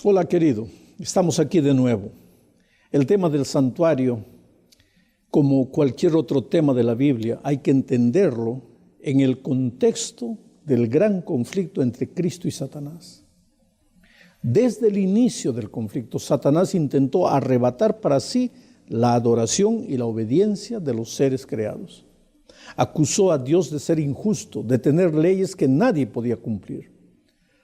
Hola querido, estamos aquí de nuevo. El tema del santuario, como cualquier otro tema de la Biblia, hay que entenderlo en el contexto del gran conflicto entre Cristo y Satanás. Desde el inicio del conflicto, Satanás intentó arrebatar para sí la adoración y la obediencia de los seres creados. Acusó a Dios de ser injusto, de tener leyes que nadie podía cumplir.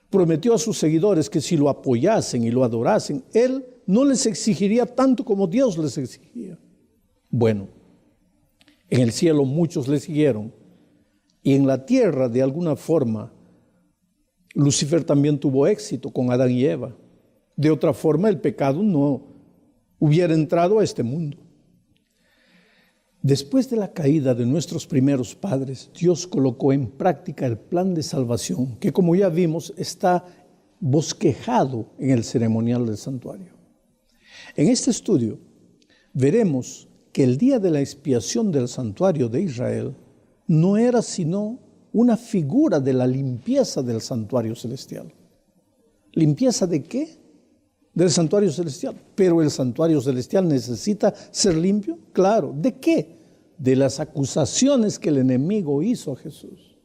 Prometió a sus seguidores que si lo apoyasen y lo adorasen, Él no les exigiría tanto como Dios les exigía. Bueno, en el cielo muchos le siguieron y en la tierra de alguna forma Lucifer también tuvo éxito con Adán y Eva. De otra forma el pecado no hubiera entrado a este mundo. Después de la caída de nuestros primeros padres, Dios colocó en práctica el plan de salvación, que como ya vimos está bosquejado en el ceremonial del santuario. En este estudio veremos que el día de la expiación del santuario de Israel no era sino una figura de la limpieza del santuario celestial. ¿Limpieza de qué? Del santuario celestial. Pero el santuario celestial necesita ser limpio. Claro. ¿De qué? De las acusaciones que el enemigo hizo a Jesús.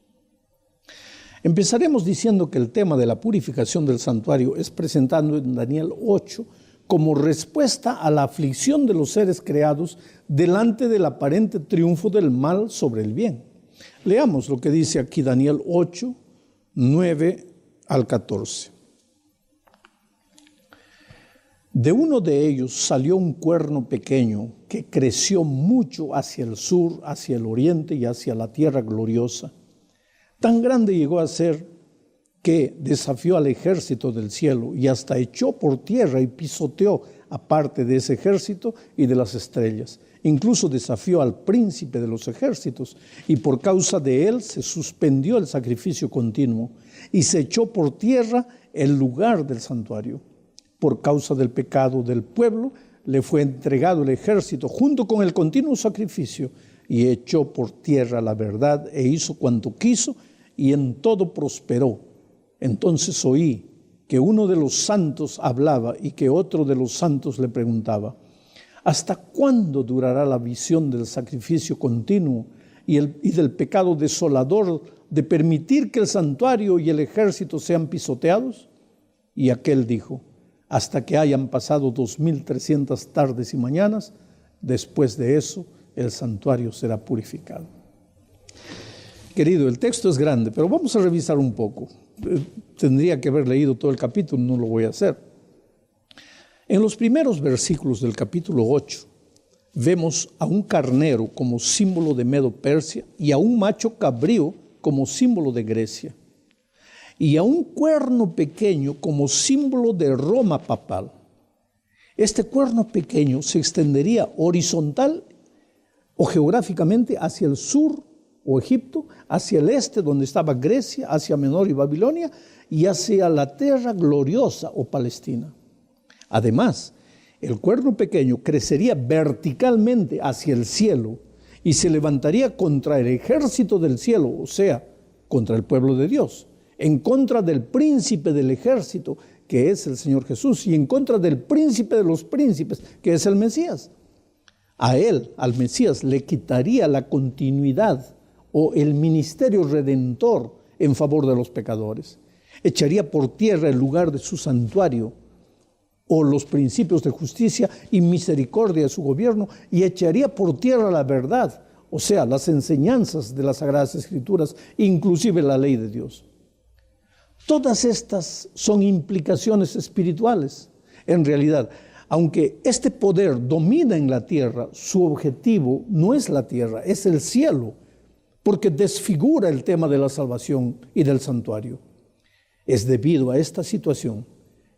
Empezaremos diciendo que el tema de la purificación del santuario es presentado en Daniel 8 como respuesta a la aflicción de los seres creados delante del aparente triunfo del mal sobre el bien. Leamos lo que dice aquí Daniel 8, 9 al 14. De uno de ellos salió un cuerno pequeño que creció mucho hacia el sur, hacia el oriente y hacia la tierra gloriosa. Tan grande llegó a ser que desafió al ejército del cielo y hasta echó por tierra y pisoteó a parte de ese ejército y de las estrellas. Incluso desafió al príncipe de los ejércitos y por causa de él se suspendió el sacrificio continuo y se echó por tierra el lugar del santuario. Por causa del pecado del pueblo, le fue entregado el ejército junto con el continuo sacrificio y echó por tierra la verdad e hizo cuanto quiso y en todo prosperó. Entonces oí que uno de los santos hablaba y que otro de los santos le preguntaba: ¿hasta cuándo durará la visión del sacrificio continuo y del pecado desolador de permitir que el santuario y el ejército sean pisoteados? Y aquel dijo: hasta que hayan pasado 2300 tardes y mañanas, después de eso el santuario será purificado. Querido, el texto es grande, pero vamos a revisar un poco. Tendría que haber leído todo el capítulo, no lo voy a hacer. En los primeros versículos del capítulo 8, vemos a un carnero como símbolo de Medo-Persia y a un macho cabrío como símbolo de Grecia, y a un cuerno pequeño como símbolo de Roma papal. Este cuerno pequeño se extendería horizontal o geográficamente hacia el sur o Egipto, hacia el este donde estaba Grecia, Asia Menor y Babilonia, y hacia la tierra gloriosa o Palestina. Además, el cuerno pequeño crecería verticalmente hacia el cielo y se levantaría contra el ejército del cielo, o sea, contra el pueblo de Dios, en contra del príncipe del ejército, que es el Señor Jesús, y en contra del príncipe de los príncipes, que es el Mesías. A él, al Mesías, le quitaría la continuidad o el ministerio redentor en favor de los pecadores. Echaría por tierra el lugar de su santuario o los principios de justicia y misericordia de su gobierno y echaría por tierra la verdad, o sea, las enseñanzas de las Sagradas Escrituras, inclusive la ley de Dios. Todas estas son implicaciones espirituales. En realidad, aunque este poder domina en la tierra, su objetivo no es la tierra, es el cielo, porque desfigura el tema de la salvación y del santuario. Es debido a esta situación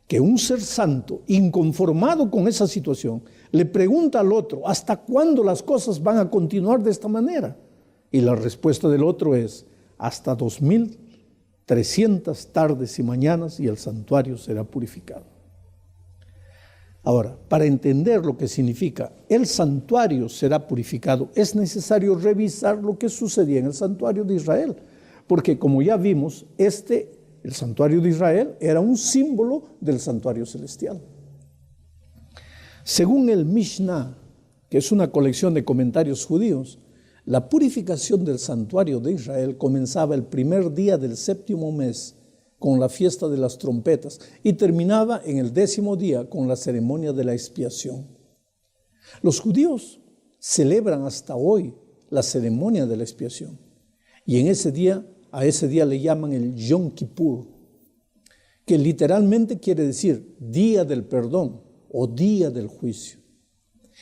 que un ser santo, inconformado con esa situación, le pregunta al otro: ¿hasta cuándo las cosas van a continuar de esta manera? Y la respuesta del otro es: hasta 2300 tardes y mañanas y el santuario será purificado. Ahora, para entender lo que significa el santuario será purificado, es necesario revisar lo que sucedía en el santuario de Israel, porque como ya vimos, este El santuario de Israel era un símbolo del santuario celestial. Según el Mishnah, que es una colección de comentarios judíos, la purificación del santuario de Israel comenzaba el primer día del 7º mes con la fiesta de las trompetas y terminaba en el 10º día con la ceremonia de la expiación. Los judíos celebran hasta hoy la ceremonia de la expiación y a ese día le llaman el Yom Kippur, que literalmente quiere decir día del perdón o día del juicio.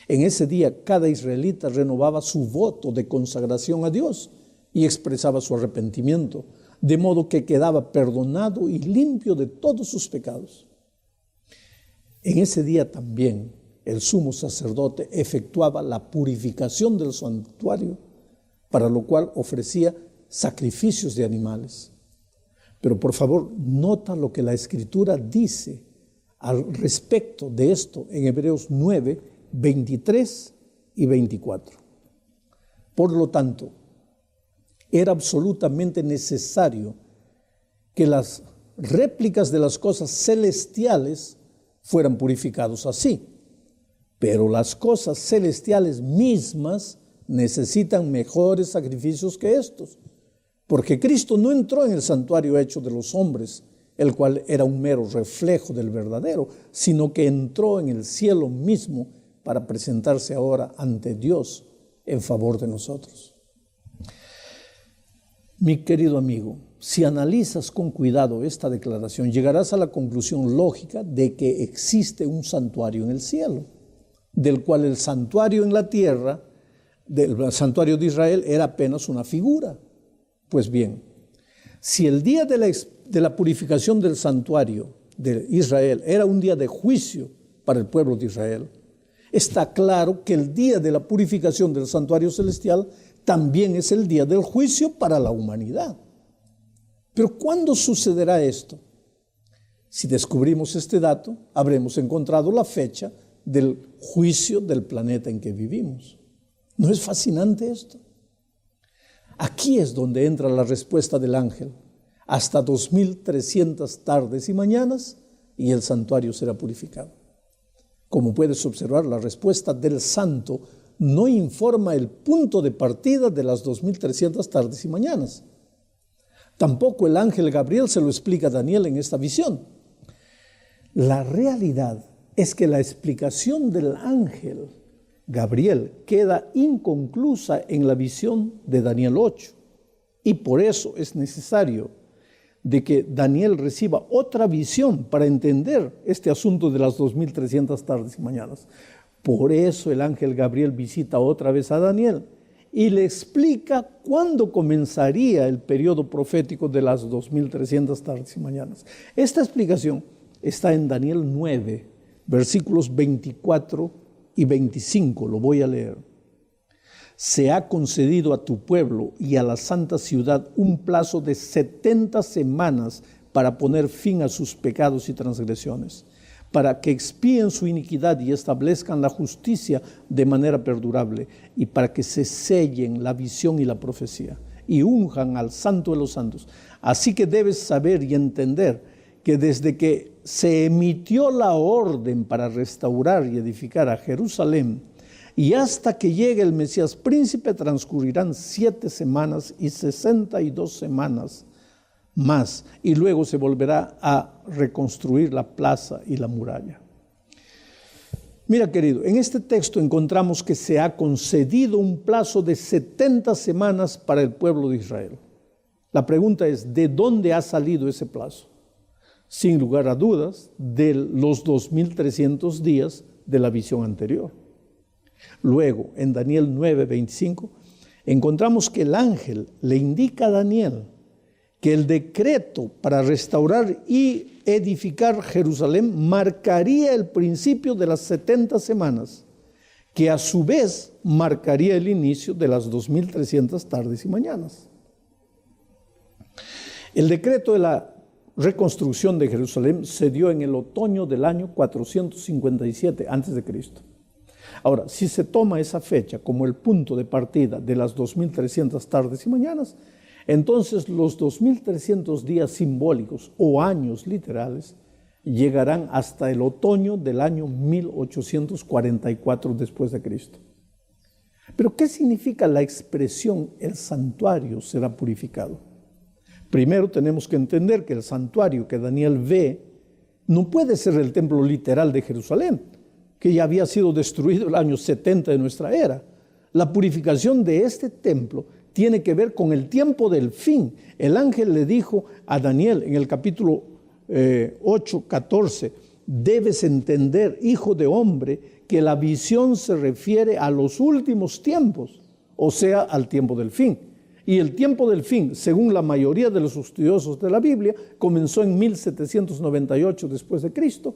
En ese día cada israelita renovaba su voto de consagración a Dios y expresaba su arrepentimiento, de modo que quedaba perdonado y limpio de todos sus pecados. En ese día también el sumo sacerdote efectuaba la purificación del santuario, para lo cual ofrecía sacrificios de animales. Pero por favor, nota lo que la Escritura dice al respecto de esto en Hebreos 9, 23 y 24. Por lo tanto, era absolutamente necesario que las réplicas de las cosas celestiales fueran purificados así. Pero las cosas celestiales mismas necesitan mejores sacrificios que estos, porque Cristo no entró en el santuario hecho de los hombres, el cual era un mero reflejo del verdadero, sino que entró en el cielo mismo para presentarse ahora ante Dios en favor de nosotros. Mi querido amigo, si analizas con cuidado esta declaración, llegarás a la conclusión lógica de que existe un santuario en el cielo, del cual el santuario en la tierra, del santuario de Israel, era apenas una figura. Pues bien, si el día de la purificación del santuario de Israel era un día de juicio para el pueblo de Israel, está claro que el día de la purificación del santuario celestial también es el día del juicio para la humanidad. Pero ¿cuándo sucederá esto? Si descubrimos este dato, habremos encontrado la fecha del juicio del planeta en que vivimos. ¿No es fascinante esto? Aquí es donde entra la respuesta del ángel. Hasta 2300 tardes y mañanas y el santuario será purificado. Como puedes observar, la respuesta del santo no informa el punto de partida de las 2300 tardes y mañanas. Tampoco el ángel Gabriel se lo explica a Daniel en esta visión. La realidad es que la explicación del ángel Gabriel queda inconclusa en la visión de Daniel 8. Y por eso es necesario de que Daniel reciba otra visión para entender este asunto de las 2300 tardes y mañanas. Por eso el ángel Gabriel visita otra vez a Daniel y le explica cuándo comenzaría el periodo profético de las 2300 tardes y mañanas. Esta explicación está en Daniel 9, versículos 24 y 25, lo voy a leer. Se ha concedido a tu pueblo y a la santa ciudad un plazo de 70 semanas para poner fin a sus pecados y transgresiones, para que expíen su iniquidad y establezcan la justicia de manera perdurable, y para que se sellen la visión y la profecía, y unjan al Santo de los Santos. Así que debes saber y entender que desde que se emitió la orden para restaurar y edificar a Jerusalén, y hasta que llegue el Mesías príncipe, transcurrirán 7 semanas y 62 semanas más, y luego se volverá a reconstruir la plaza y la muralla. Mira, querido, en este texto encontramos que se ha concedido un plazo de 70 semanas para el pueblo de Israel. La pregunta es, ¿de dónde ha salido ese plazo? Sin lugar a dudas, de los 2300 días de la visión anterior. Luego, en Daniel 9, 25, encontramos que el ángel le indica a Daniel que el decreto para restaurar y edificar Jerusalén marcaría el principio de las 70 semanas, que a su vez marcaría el inicio de las 2300 tardes y mañanas. El decreto de la reconstrucción de Jerusalén se dio en el otoño del año 457 a.C. Ahora, si se toma esa fecha como el punto de partida de las 2300 tardes y mañanas, Entonces los 2300 días simbólicos o años literales llegarán hasta el otoño del año 1844 después de Cristo. Pero ¿qué significa la expresión el santuario será purificado? Primero tenemos que entender que el santuario que Daniel ve no puede ser el templo literal de Jerusalén, que ya había sido destruido el año 70 de nuestra era. La purificación de este templo tiene que ver con el tiempo del fin. El ángel le dijo a Daniel en el capítulo 8:14, debes entender, hijo de hombre, que la visión se refiere a los últimos tiempos, o sea, al tiempo del fin. Y el tiempo del fin, según la mayoría de los estudiosos de la Biblia, comenzó en 1798 después de Cristo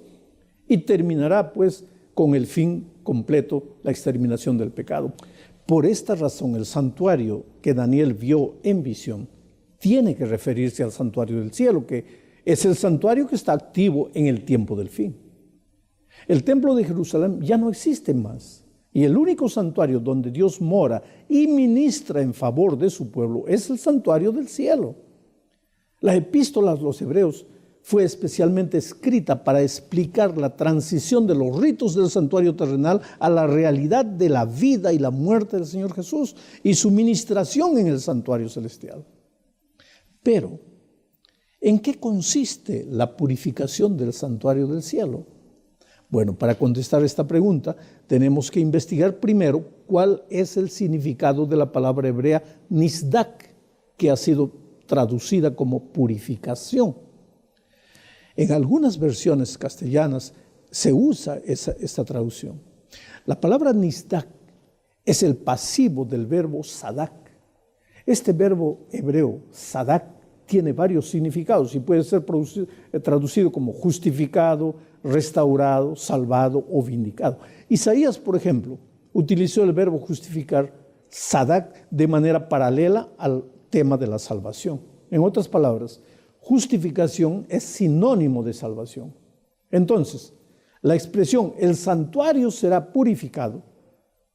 y terminará pues con el fin completo, la exterminación del pecado. Por esta razón, el santuario que Daniel vio en visión tiene que referirse al santuario del cielo, que es el santuario que está activo en el tiempo del fin. El templo de Jerusalén ya no existe más. Y el único santuario donde Dios mora y ministra en favor de su pueblo es el santuario del cielo. La epístola a los Hebreos fue especialmente escrita para explicar la transición de los ritos del santuario terrenal a la realidad de la vida y la muerte del Señor Jesús y su ministración en el santuario celestial. Pero, ¿en qué consiste la purificación del santuario del cielo? Bueno, para contestar esta pregunta, tenemos que investigar primero cuál es el significado de la palabra hebrea nisdak, que ha sido traducida como purificación. En algunas versiones castellanas se usa esta traducción. La palabra nisdak es el pasivo del verbo sadak. Este verbo hebreo, sadak, tiene varios significados y puede ser traducido como justificado, restaurado, salvado o vindicado. Isaías, por ejemplo, utilizó el verbo justificar, sadak, de manera paralela al tema de la salvación. En otras palabras, justificación es sinónimo de salvación. Entonces, la expresión el santuario será purificado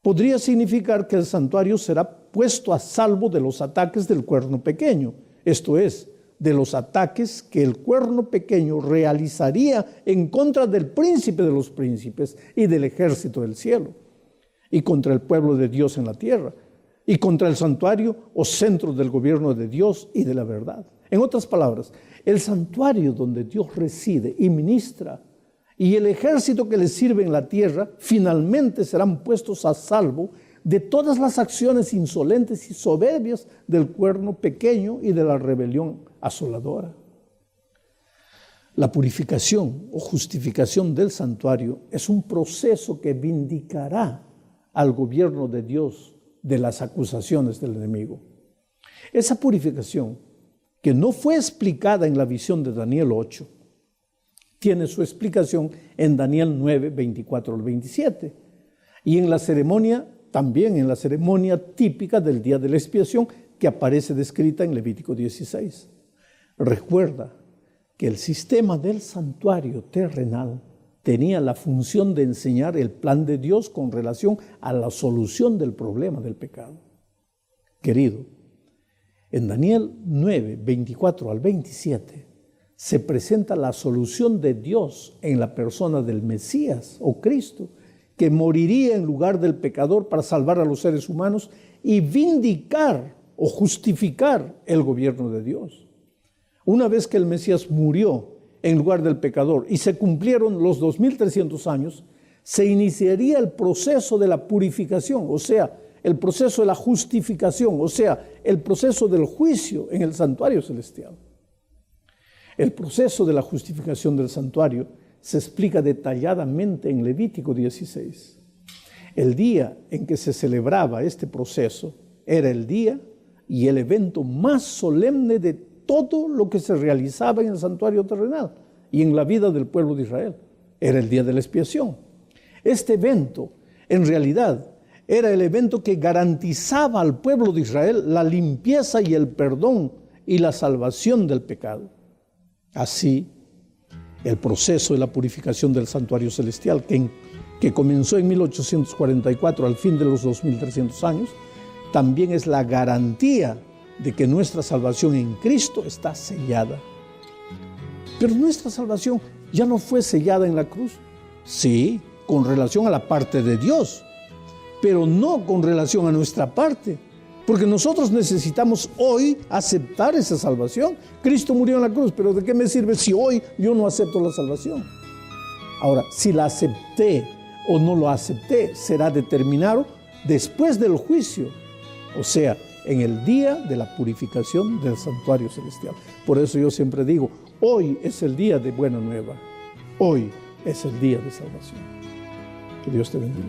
podría significar que el santuario será puesto a salvo de los ataques del cuerno pequeño, esto es, de los ataques que el cuerno pequeño realizaría en contra del príncipe de los príncipes y del ejército del cielo, y contra el pueblo de Dios en la tierra, y contra el santuario o centro del gobierno de Dios y de la verdad. En otras palabras, el santuario donde Dios reside y ministra y el ejército que le sirve en la tierra finalmente serán puestos a salvo de todas las acciones insolentes y soberbias del cuerno pequeño y de la rebelión asoladora. La purificación o justificación del santuario es un proceso que vindicará al gobierno de Dios de las acusaciones del enemigo. Esa purificación, que no fue explicada en la visión de Daniel 8, tiene su explicación en Daniel 9, 24 al 27, y en la ceremonia, también en la ceremonia típica del día de la expiación que aparece descrita en Levítico 16. Recuerda que el sistema del santuario terrenal tenía la función de enseñar el plan de Dios con relación a la solución del problema del pecado. Querido, en Daniel 9, 24 al 27, se presenta la solución de Dios en la persona del Mesías o Cristo, que moriría en lugar del pecador para salvar a los seres humanos y vindicar o justificar el gobierno de Dios. Una vez que el Mesías murió en lugar del pecador y se cumplieron los 2300 años, se iniciaría el proceso de la purificación, o sea, el proceso de la justificación, o sea, el proceso del juicio en el santuario celestial. El proceso de la justificación del santuario se explica detalladamente en Levítico 16. El día en que se celebraba este proceso era el día y el evento más solemne de todo lo que se realizaba en el santuario terrenal y en la vida del pueblo de Israel. Era el día de la expiación. Este evento, en realidad, era el evento que garantizaba al pueblo de Israel la limpieza y el perdón y la salvación del pecado. Así, el proceso de la purificación del santuario celestial, que comenzó en 1844 al fin de los 2300 años, también es la garantía de que nuestra salvación en Cristo está sellada. Pero nuestra salvación ya no fue sellada en la cruz. Sí, con relación a la parte de Dios, pero no con relación a nuestra parte. Porque nosotros necesitamos hoy aceptar esa salvación. Cristo murió en la cruz, pero ¿de qué me sirve si hoy yo no acepto la salvación? Ahora, si la acepté o no lo acepté, será determinado después del juicio, o sea, en el día de la purificación del santuario celestial. Por eso yo siempre digo, hoy es el día de buena nueva. Hoy es el día de salvación. Que Dios te bendiga.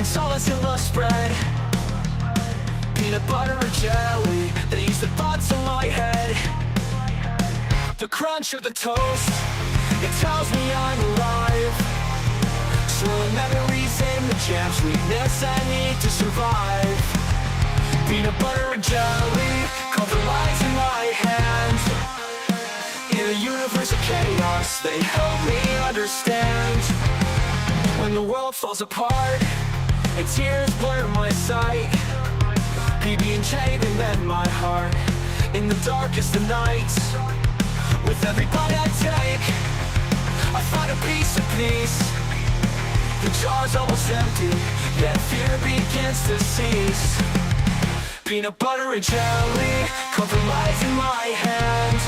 Solace in the spread, peanut butter and jelly, they use the thoughts in my head. The crunch of the toast, it tells me I'm alive. Swirling memories in the jam, sweetness I need to survive. Peanut butter and jelly, compromise in my hands. In a universe of chaos, they help me understand. When the world falls apart and tears blur my sight, PB&J, they mend my heart in the darkest of nights. With every bite I take, I find a piece of peace. The jar's almost empty, yet fear begins to cease. Peanut butter and jelly, compromise in my hand.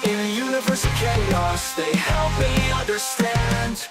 In a universe of chaos, they help me understand.